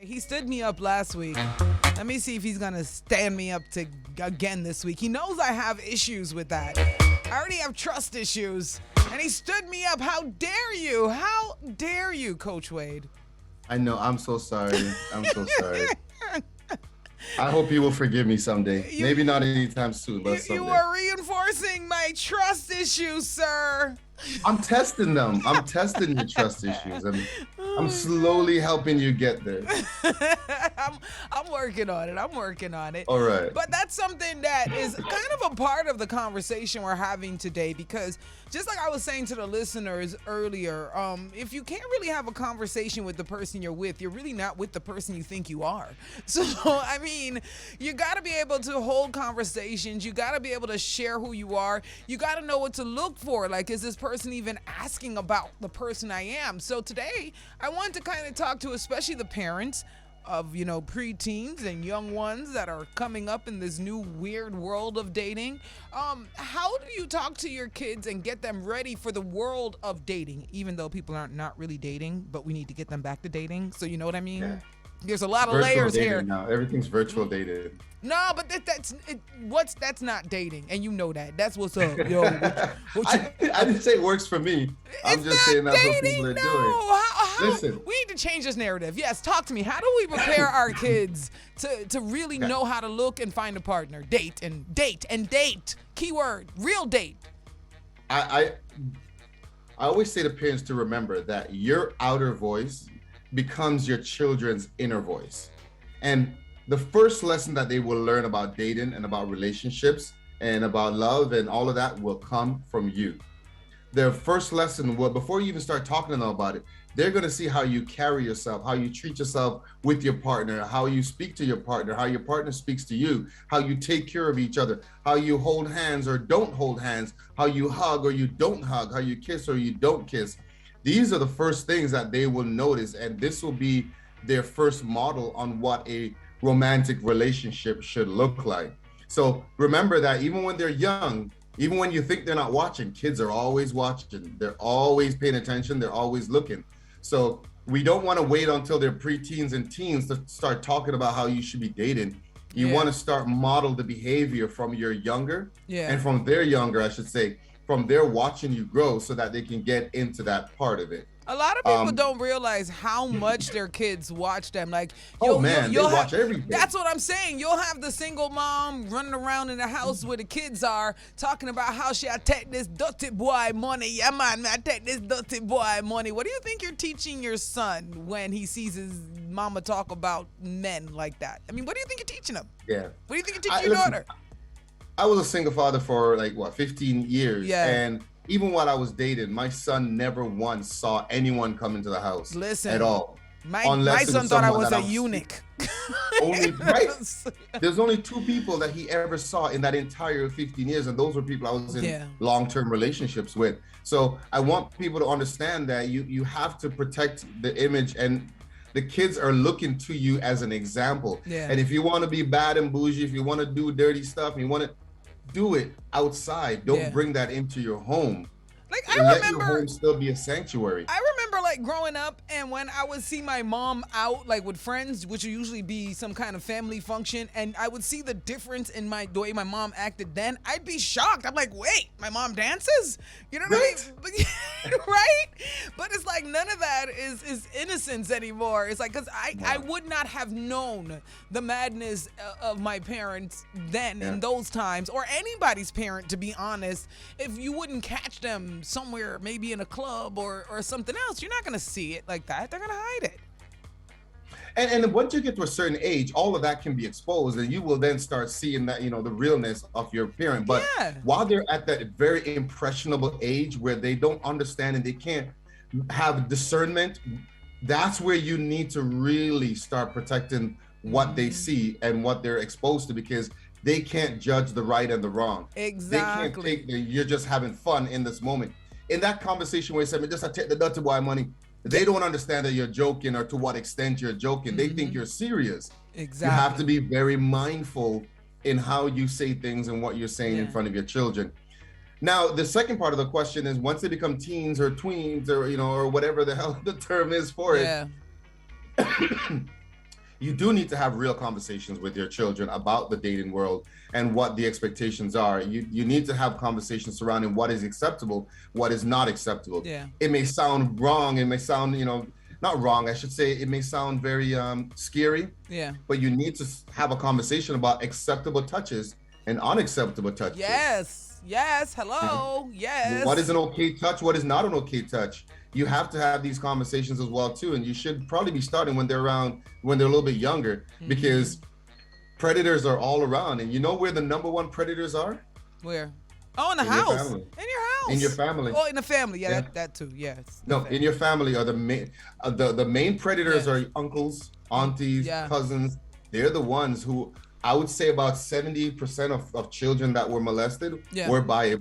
He stood me up last week. Let me see if he's gonna stand me up again this week. He knows I have issues with that. I already have trust issues, and he stood me up. How dare you? How dare you, Coach Wade? I know. I'm so sorry. I'm so sorry. I hope you will forgive me someday. Maybe not anytime soon, but someday. You are reinforcing my trust issues, sir. I'm testing them. I'm testing your trust issues. I'm slowly helping you get there. I'm working on it. I'm working on it. All right. But that's something that is kind of a part of the conversation we're having today, because just like I was saying to the listeners earlier, if you can't really have a conversation with the person you're with, you're really not with the person you think you are. So, I mean, you got to be able to hold conversations. You got to be able to share who you are. You got to know what to look for. Like, is this person even asking about the person I am? So today, I want to kind of talk to especially the parents of, preteens and young ones that are coming up in this new weird world of dating. How do you talk to your kids and get them ready for the world of dating, even though people aren't not really dating, but we need to get them back to dating? So you know what I mean? Yeah. There's a lot of layers here. Now. Everything's virtual dated. No, but that's not dating, and you know that. That's what's up, yo. I didn't say it works for me. I'm just saying that's what people are doing. How, Listen, we need to change this narrative. Yes, talk to me. How do we prepare our kids to really know how to look and find a partner, date. Keyword, real date. I always say to parents to remember that your outer voice becomes your children's inner voice. And the first lesson that they will learn about dating and about relationships and about love and all of that will come from you. Their first lesson will, before you even start talking to them about it, they're going to see how you carry yourself, how you treat yourself with your partner, how you speak to your partner, how your partner speaks to you, how you take care of each other, how you hold hands or don't hold hands, how you hug or you don't hug, how you kiss or you don't kiss. These are the first things that they will notice, and this will be their first model on what a romantic relationship should look like. So remember that even when they're young, even when you think they're not watching, kids are always watching. They're always paying attention. They're always looking. So we don't want to wait until they're preteens and teens to start talking about how you should be dating. You want to start model the behavior from your younger and from their younger, I should say, from their watching you grow so that they can get into that part of it. A lot of people don't realize how much their kids watch them. Like, they watch everything. That's what I'm saying. You'll have the single mom running around in the house where the kids are talking about how I take this dirty boy money. Yeah, man, I take this dirty boy money. What do you think you're teaching your son when he sees his mama talk about men like that? I mean, what do you think you're teaching him? Yeah. What do you think you're teaching your daughter? I was a single father for 15 years. Yeah. And even while I was dating, my son never once saw anyone come into the house at all. My son thought I was a eunuch. There's only 2 people that he ever saw in that entire 15 years, and those were people I was in long-term relationships with. So I want people to understand that you have to protect the image, and the kids are looking to you as an example. Yeah. And if you want to be bad and bougie, if you want to do dirty stuff, and you want to do it outside. Don't bring that into your home. Like, I remember, let your home still be a sanctuary. I remember growing up, and when I would see my mom out with friends, which would usually be some kind of family function, and I would see the difference in the way my mom acted then, I'd be shocked. I'm like, wait, my mom dances? You know what I mean? Right? But it's like none of that is innocence anymore. It's like, because I would not have known the madness of my parents then in those times, or anybody's parent, to be honest, if you wouldn't catch them somewhere, maybe in a club or something else. You're not going to see it like that. They're going to hide it. And once you get to a certain age, all of that can be exposed, and you will then start seeing that, the realness of your parent. But while they're at that very impressionable age where they don't understand and they can't have discernment, that's where you need to really start protecting what they see and what they're exposed to, because they can't judge the right and the wrong. Exactly. They can't take you're just having fun in this moment. In that conversation where you said, just I take the dirty boy money, they don't understand that you're joking or to what extent you're joking. They think you're serious. Exactly. You have to be very mindful in how you say things and what you're saying in front of your children. Now, the second part of the question is, once they become teens or tweens or, or whatever the hell the term is for it, you do need to have real conversations with your children about the dating world and what the expectations are. You need to have conversations surrounding what is acceptable, what is not acceptable. Yeah. It may sound wrong, it may sound, not wrong, I should say, it may sound very scary. Yeah. But you need to have a conversation about acceptable touches and unacceptable touches. Yes. Hello. Yes. What is an okay touch? What is not an okay touch? You have to have these conversations as well too, and you should probably be starting when they're a little bit younger, because predators are all around. And you know where the number one predators are? Where? Oh, in the In house. your family. In your house. In your family. Oh, in the family. Yeah, Yeah. That too. Yes. No, in your family are the main predators. Yes. Are uncles, aunties, Yeah. cousins. They're the ones who, I would say about 70% of children that were molested Yeah. were by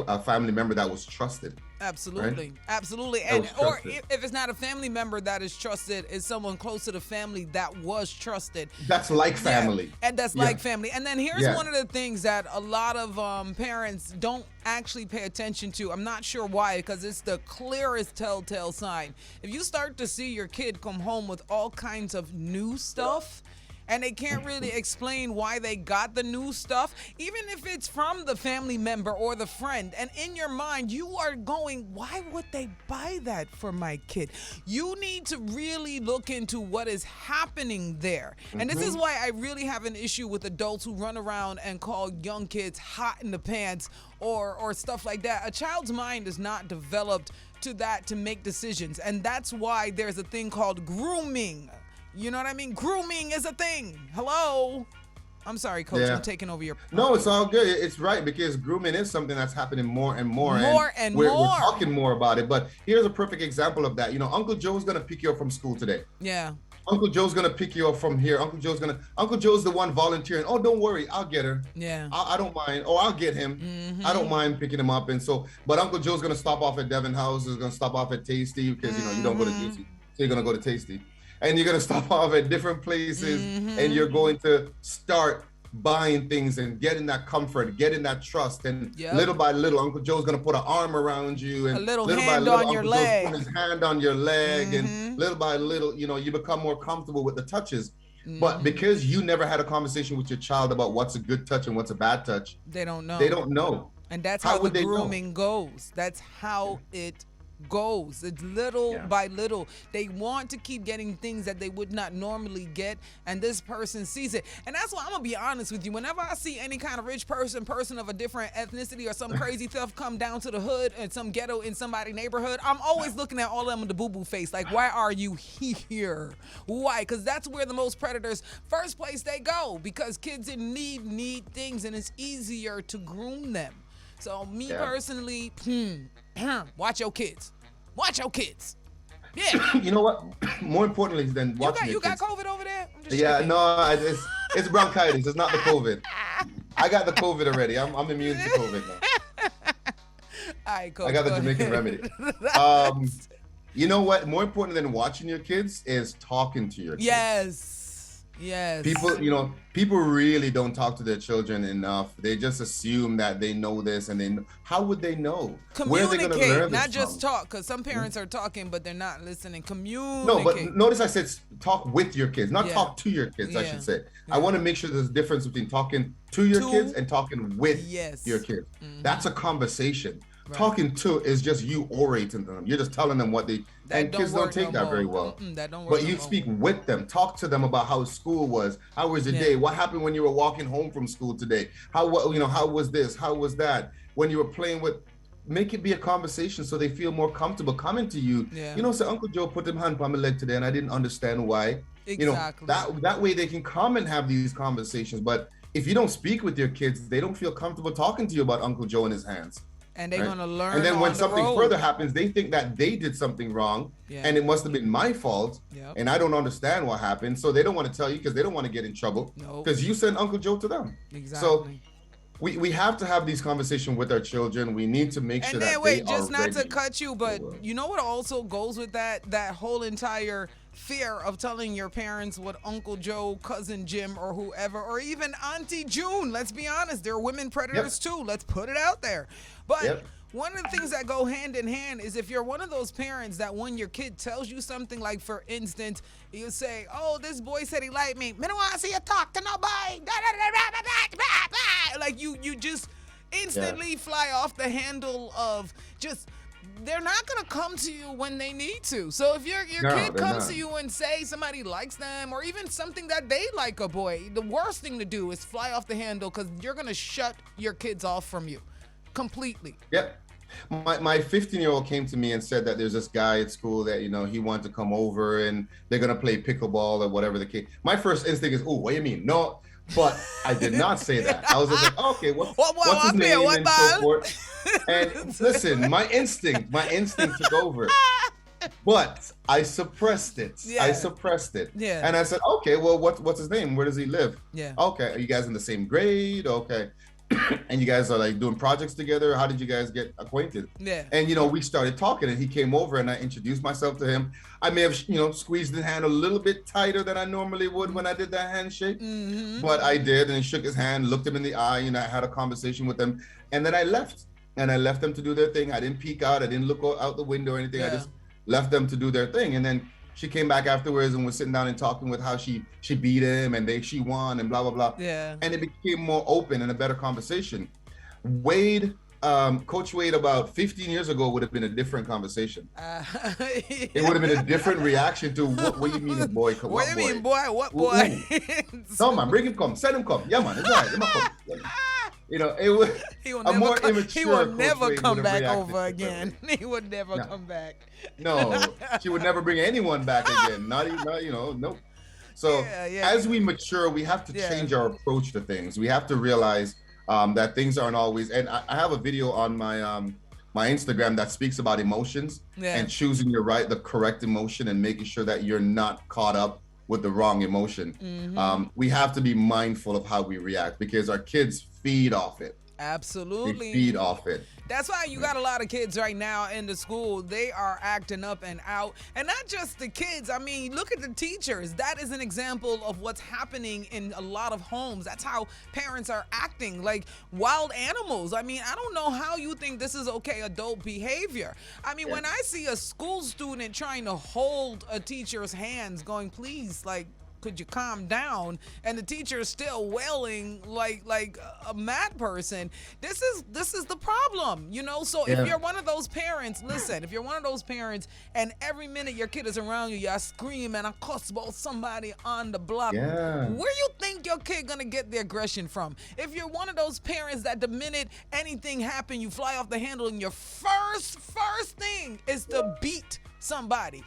a family member that was trusted. Absolutely. Right? Absolutely. That And was or trusted. if it's not a family member that is trusted, it's someone close to the family that was trusted. That's like family. Yeah, and that's Yeah. like family. And then here's Yeah. one of the things that a lot of parents don't actually pay attention to. I'm not sure why, because it's the clearest telltale sign. If you start to see your kid come home with all kinds of new stuff, and they can't really explain why they got the new stuff, even if it's from the family member or the friend. And in your mind, you are going, why would they buy that for my kid? You need to really look into what is happening there. And this is why I really have an issue with adults who run around and call young kids hot in the pants or stuff like that. A child's mind is not developed to that to make decisions. And that's why there's a thing called grooming. You know what I mean? Grooming is a thing. Hello? I'm sorry, Coach. Yeah. I'm taking over your... No, it's all good. It's right, because grooming is something that's happening more and more. We're talking more about it. But here's a perfect example of that. Uncle Joe's gonna pick you up from school today. Yeah. Uncle Joe's gonna pick you up from here. Uncle Joe's the one volunteering. Oh, don't worry, I'll get her. Yeah. I don't mind. Oh, I'll get him. I don't mind picking him up. And so, but Uncle Joe's gonna stop off at Devon House. Is gonna stop off at Tasty, because you don't go to Juicy, so you're gonna go to Tasty. And you're going to stop off at different places, and you're going to start buying things and getting that comfort, getting that trust. And little by little, Uncle Joe's going to put an arm around you, and a little by hand little, on your Uncle leg. Joe's putting his hand on your leg, and little by little, you become more comfortable with the touches. But because you never had a conversation with your child about what's a good touch and what's a bad touch, They don't know. they don't know. And that's How how the would they know? grooming goes. That's how it goes. It's little by little. They want to keep getting things that they would not normally get, and this person sees it. And that's why I'm gonna be honest with you. Whenever I see any kind of rich person of a different ethnicity, or some crazy stuff come down to the hood and some ghetto in somebody's neighborhood, I'm always looking at all of them with the boo-boo face. Like, why are you here? Why? Because that's where the most predators, first place they go, because kids in need things, and it's easier to groom them. So me personally, watch your kids. Watch your kids. Yeah. You know what? More importantly than watching You got kids. COVID over there? I'm just Yeah, checking. no, it's bronchitis. It's not the COVID. I got the COVID already. I'm immune to COVID now. All right, Coach, I got the go Jamaican ahead. remedy. You know what? More important than watching your kids is talking to your kids. Yes. People really don't talk to their children enough. They just assume that they know this, and how would they know? Where are they going to Communicate, learn this not just from? talk, because some parents are talking, but they're not listening. Communicate. No, but notice I said talk with your kids, not Yeah. talk to your kids, I Yeah. should say. Yeah. I want to make sure there's a difference between talking to your To- kids and talking with Yes. your kids. That's a conversation. Right. Talking to is just you orating to them. You're just telling them what they, That and kids don't work take no that more. very well. That don't work But no you more. speak with them. Talk to them about how school was. How was your Yeah. day? What happened when you were walking home from school today? How was this? How was that? When you were playing with, make it be a conversation so they feel more comfortable coming to you. Yeah. Say, Uncle Joe put him hand on my leg today and I didn't understand why. Exactly. That way they can come and have these conversations. But if you don't speak with your kids, they don't feel comfortable talking to you about Uncle Joe and his hands. And they're right? gonna learn. And then when on the something road. further happens, they think that they did something wrong, Yeah. and it must have been my fault, Yep. and I don't understand what happened. So they don't want to tell you because they don't want to get in trouble. Nope. Because you sent Uncle Joe to them. Exactly. So we have to have these conversations with our children. We need to make sure And that then wait, they are just not to ready. cut you, but you know what also goes with that whole entire fear of telling your parents what Uncle Joe, Cousin Jim, or whoever, or even Auntie June. Let's be honest, there are women predators too. Let's put it out there. But one of the things that go hand in hand is if you're one of those parents that when your kid tells you something, like for instance, you say, "Oh, this boy said he liked me. Me don't want to see you talk to nobody." Like you just instantly fly off the handle of just. They're not gonna come to you when they need to. So if your kid comes to you and say somebody likes them, or even something that they like a boy, the worst thing to do is fly off the handle, because you're gonna shut your kids off from you completely. Yep. My 15-year-old came to me and said that there's this guy at school that, you know, he wanted to come over and they're gonna play pickleball or whatever the case. My first instinct is, "Oh, what do you mean?" No, but I did not say that. I was just like, "Okay, what's his name?" and so forth. And listen, my instinct took over, but I suppressed it. I suppressed it. Yeah. And I said, "Okay, well, what's his name? Where does he live?" Yeah. "Okay, are you guys in the same grade? Okay." And you guys are like doing projects together. How did you guys get acquainted? Yeah. And, you know, we started talking and he came over and I introduced myself to him. I may have, you know, squeezed his hand a little bit tighter than I normally would when I did that handshake, but I did, and shook his hand, looked him in the eye, and I had a conversation with him. And then I left, and I left them to do their thing. I didn't peek out. I didn't look out the window or anything. I just left them to do their thing. And then she came back afterwards and was sitting down and talking with how she beat him and she won and blah, blah, blah. Yeah. And it became more open and a better conversation. Wade, Coach Wade about 15 years ago would have been a different conversation. It would have been a different reaction to what you mean, boy? What do you mean, boy? What boy? No, man, bring him come. Send him come. Yeah, man, it's all right. Let him come. You know, it was a more immature. He will never Coach come Wade back over again. He would never come back. No, she would never bring anyone back again. Not even, you know, nope. So as we mature, we have to change our approach to things. We have to realize that things aren't always. And I have a video on my my Instagram that speaks about emotions and choosing the correct emotion and making sure that you're not caught up with the wrong emotion. We have to be mindful of how we react because our kids feed off it. Absolutely. They feed off it. That's why you got a lot of kids right now in the school. They are acting up and out. And not just the kids. I mean, look at the teachers. That is an example of what's happening in a lot of homes. That's how parents are acting like wild animals. I mean, I don't know how you think this is okay adult behavior. I mean, when I see a school student trying to hold a teacher's hands going, "Please, like, could you calm down?" and the teacher is still wailing like a mad person. This is the problem, you know. So if you're one of those parents, listen, if you're one of those parents and every minute your kid is around you, you scream and cuss about somebody on the block, where you think your kid gonna get the aggression from? If you're one of those parents that the minute anything happen, you fly off the handle and your first thing is to beat somebody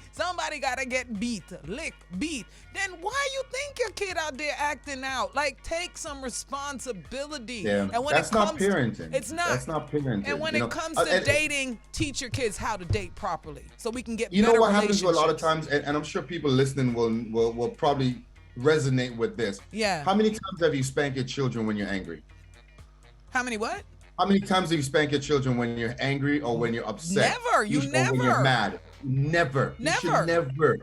gotta get beat, then why you think your kid out there acting out? Like, take some responsibility. And when that's not parenting. It's not. That's not parenting. And when it comes to dating, teach your kids how to date properly so we can get you better know what happens a lot of relationships. times, and I'm sure people listening will probably resonate with this. Yeah. How many times have you spanked your children when you're angry? How many what? How many times have you spanked your children when you're angry or when you're upset? Never. Or when you're mad? Never. You should never,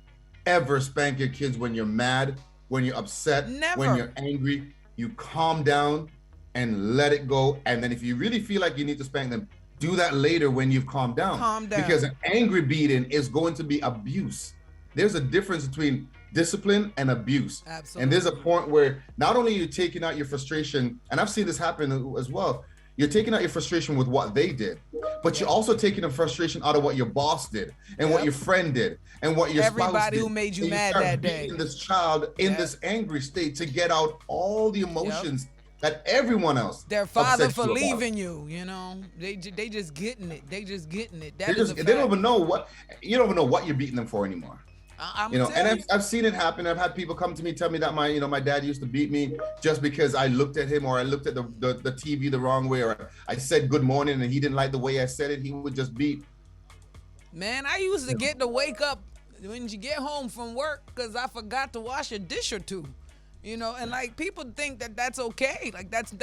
ever spank your kids when you're mad, when you're upset, when you're angry. You calm down and let it go. And then if you really feel like you need to spank them, do that later when you've calmed down. Calm down. Because an angry beating is going to be abuse. There's a difference between discipline and abuse. Absolutely. And there's a point where not only are you taking out your frustration, and I've seen this happen as well, you're taking out your frustration with what they did, but you're also taking the frustration out of what your boss did and what your friend did and what your spouse did. Everybody who made you mad that day. Beating this child in this angry state to get out all the emotions that everyone else. Their father upset for you leaving you, you know. They just getting it. They just getting it. That They is a don't fact. even know what you don't even know what you're beating them for anymore. You know, and I've seen it happen. I've had people come to me, tell me that my dad used to beat me just because I looked at him or I looked at the TV the wrong way or I said good morning and he didn't like the way I said it. He would just beat. Man, I used to get to wake up when you get home from work because I forgot to wash a dish or two. And like people think that that's okay. Like that's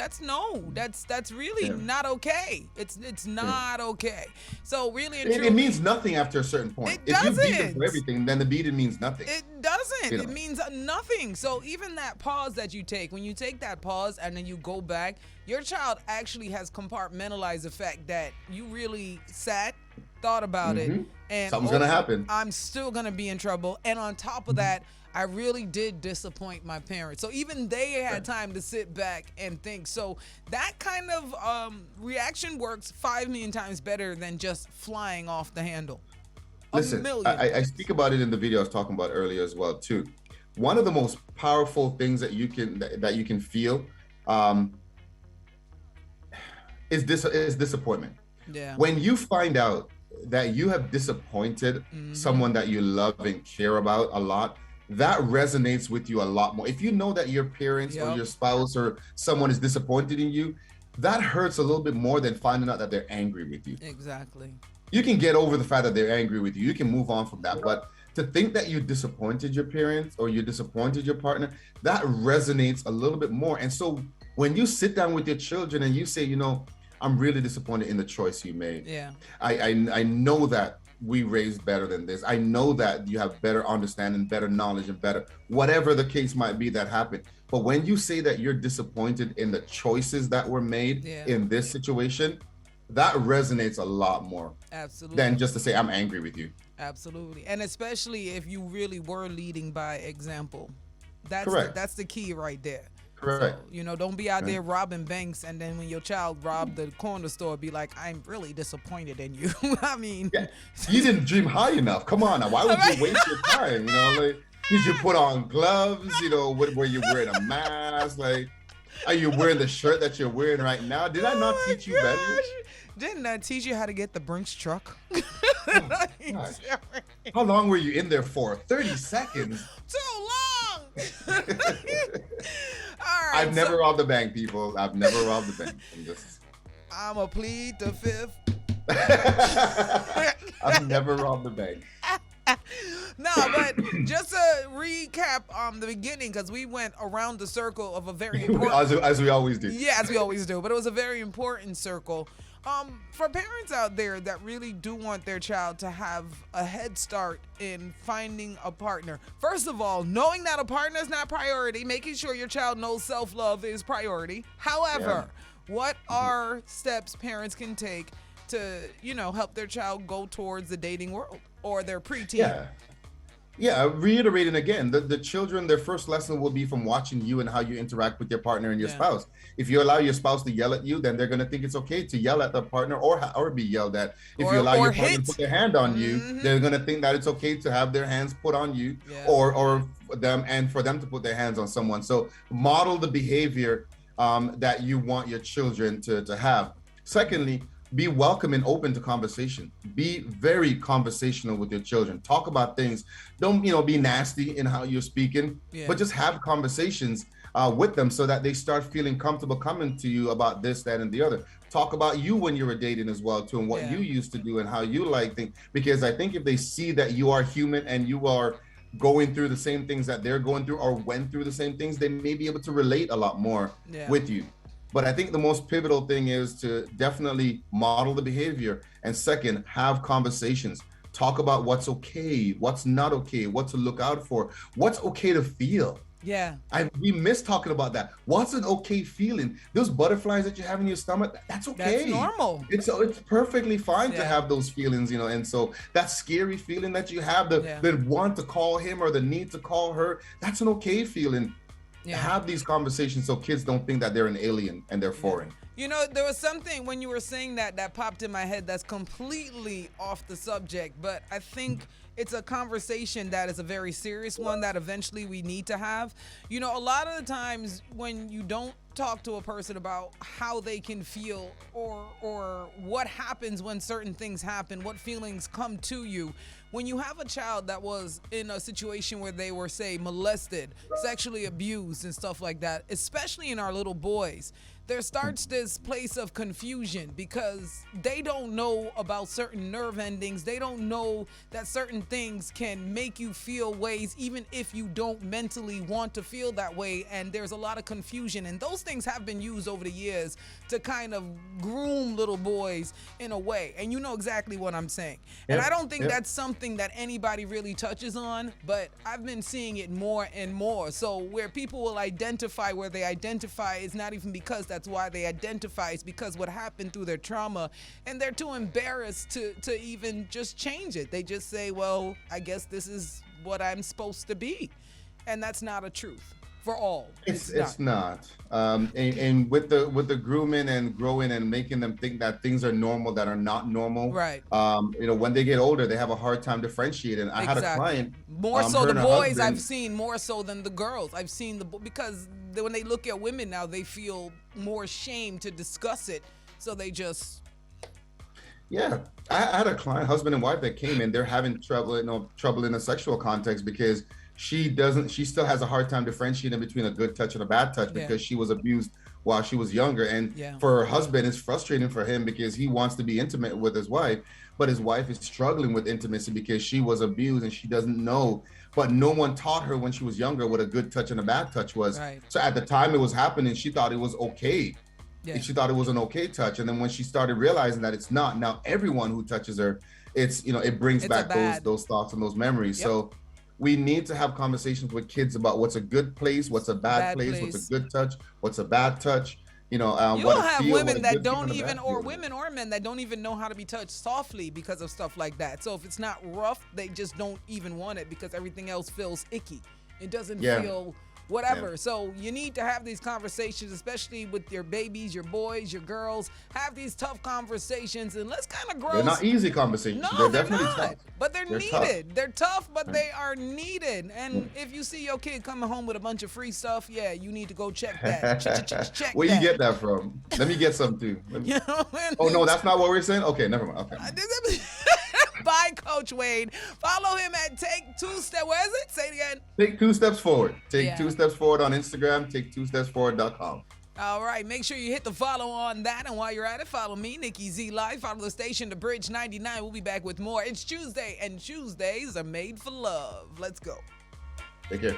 really Yeah. not okay. It's not okay. So really and It truly, means nothing after a certain point. It If you beat them doesn't. for everything, then the beating means nothing. it doesn't. You know. It means nothing. So even that pause that you take, when you take that pause and then you go back, your child actually has compartmentalized the fact that you really sat, thought about it, and Something's gonna happen. I'm still gonna be in trouble. And on top of that, I really did disappoint my parents. So even they had time to sit back and think. So that kind of reaction works 5 million times better than just flying off the handle. Listen, I speak about it in the video I was talking about earlier as well too. One of the most powerful things that you can feel is disappointment. Yeah. When you find out that you have disappointed someone that you love and care about a lot, that resonates with you a lot more. If you know that your parents or your spouse or someone is disappointed in you, that hurts a little bit more than finding out that they're angry with you. Exactly. You can get over the fact that they're angry with you. You can move on from that. But to think that you disappointed your parents or you disappointed your partner, that resonates a little bit more. And so when you sit down with your children and you say, I'm really disappointed in the choice you made. Yeah. I know that we raised better than this. I know that you have better understanding, better knowledge, and better whatever the case might be that happened. But when you say that you're disappointed in the choices that were made in this situation, that resonates a lot more. Absolutely. Than just to say I'm angry with you. Absolutely. And especially if you really were leading by example. Correct. That's the key right there. Correct. So, don't be out there robbing banks and then when your child robbed the corner store, be like, I'm really disappointed in you. I mean, you didn't dream high enough. Come on now. Why would you waste your time? Did you put on gloves? Were you wearing a mask? Like, are you wearing the shirt that you're wearing right now? Did I not teach you better? Didn't I teach you how to get the Brinks truck? How long were you in there for? 30 seconds. Too long. All right. I've never robbed a bank, people. I've never robbed a bank. I'm a plead the fifth. I've never robbed a bank. No, but just to recap the beginning, because we went around the circle of a very important... as we always do. Yeah, as we always do. But it was a very important circle. For parents out there that really do want their child to have a head start in finding a partner, first of all, knowing that a partner is not priority, making sure your child knows self-love is priority. However, what are steps parents can take to, help their child go towards the dating world or their preteen? Yeah, reiterating again, the children, their first lesson will be from watching you and how you interact with your partner and your spouse. If you allow your spouse to yell at you, then they're going to think it's okay to yell at the partner or be yelled at. If you allow your partner to put their hand on you, they're going to think that it's okay to have their hands put on you or for them to put their hands on someone. So model the behavior that you want your children to have. Secondly, be welcome and open to conversation. Be very conversational with your children. Talk about things. Don't, be nasty in how you're speaking, but just have conversations with them so that they start feeling comfortable coming to you about this, that, and the other. Talk about you when you were dating as well, too, and what you used to do and how you like things. Because I think if they see that you are human and you are going through the same things that they're going through or went through the same things, they may be able to relate a lot more with you. But I think the most pivotal thing is to definitely model the behavior. And second, have conversations. Talk about what's okay, what's not okay, what to look out for, what's okay to feel. Yeah. We miss talking about that. What's an okay feeling? Those butterflies that you have in your stomach, that's okay. That's normal. It's perfectly fine to have those feelings, and so that scary feeling that you have, the want to call him or the need to call her, that's an okay feeling. Have these conversations so kids don't think that they're an alien and they're foreign. There was something when you were saying that popped in my head that's completely off the subject, but I think it's a conversation that is a very serious one that eventually we need to have. A lot of the times when you don't talk to a person about how they can feel or what happens when certain things happen, what feelings come to you, when you have a child that was in a situation where they were, say, molested, sexually abused and stuff like that, especially in our little boys, there starts this place of confusion because they don't know about certain nerve endings. They don't know that certain things can make you feel ways even if you don't mentally want to feel that way. And there's a lot of confusion, and those things have been used over the years to kind of groom little boys in a way. And you know exactly what I'm saying. And I don't think that's something that anybody really touches on, but I've been seeing it more and more. So where people will identify where they identify is not even because that's why they identify. It's because what happened through their trauma, and they're too embarrassed to even just change it. They just say, well, I guess this is what I'm supposed to be. And that's not a truth for all. It's not. And with the grooming and growing and making them think that things are normal that are not normal. Right. When they get older, they have a hard time differentiating. I had a client. More so the boys husband, I've seen more so than the girls. I've seen because when they look at women now, they feel more ashamed to discuss it. So they just. Yeah, I had a client, husband and wife, that came in. They're having trouble in a sexual context because she still has a hard time differentiating between a good touch and a bad touch because she was abused while she was younger. And for her husband, it's frustrating for him because he wants to be intimate with his wife, but his wife is struggling with intimacy because she was abused and she doesn't know. But no one taught her when she was younger what a good touch and a bad touch was. Right. So at the time it was happening, she thought it was okay. Yeah. She thought it was an okay touch. And then when she started realizing that it's not, now everyone who touches her, it brings back those thoughts and those memories. Yep. So we need to have conversations with kids about what's a good place, what's a bad place, what's a good touch, what's a bad touch. You'll have women that don't even, or women or men that don't even know how to be touched softly because of stuff like that. So if it's not rough, they just don't even want it because everything else feels icky. It doesn't feel whatever. Yeah. So you need to have these conversations, especially with your babies, your boys, your girls. Have these tough conversations and let's kind of grow. They're not easy conversations. No, they're definitely not. Tough. But they're needed. Tough. They're tough, but they are needed. And if you see your kid coming home with a bunch of free stuff, you need to go check that. Check Where you get that from? Let me get some too. You know, oh no, that's not what we're saying? Okay, never mind. Okay. By Coach Wade. Follow him at Take Two Steps. Where is it? Say it again. Take 2 Steps Forward. Take 2 Steps Forward on Instagram. Take2stepsforward.com. All right. Make sure you hit the follow on that. And while you're at it, follow me, Nikki Z Live. Follow the station, The Bridge 99. We'll be back with more. It's Tuesday, and Tuesdays are made for love. Let's go. Take care.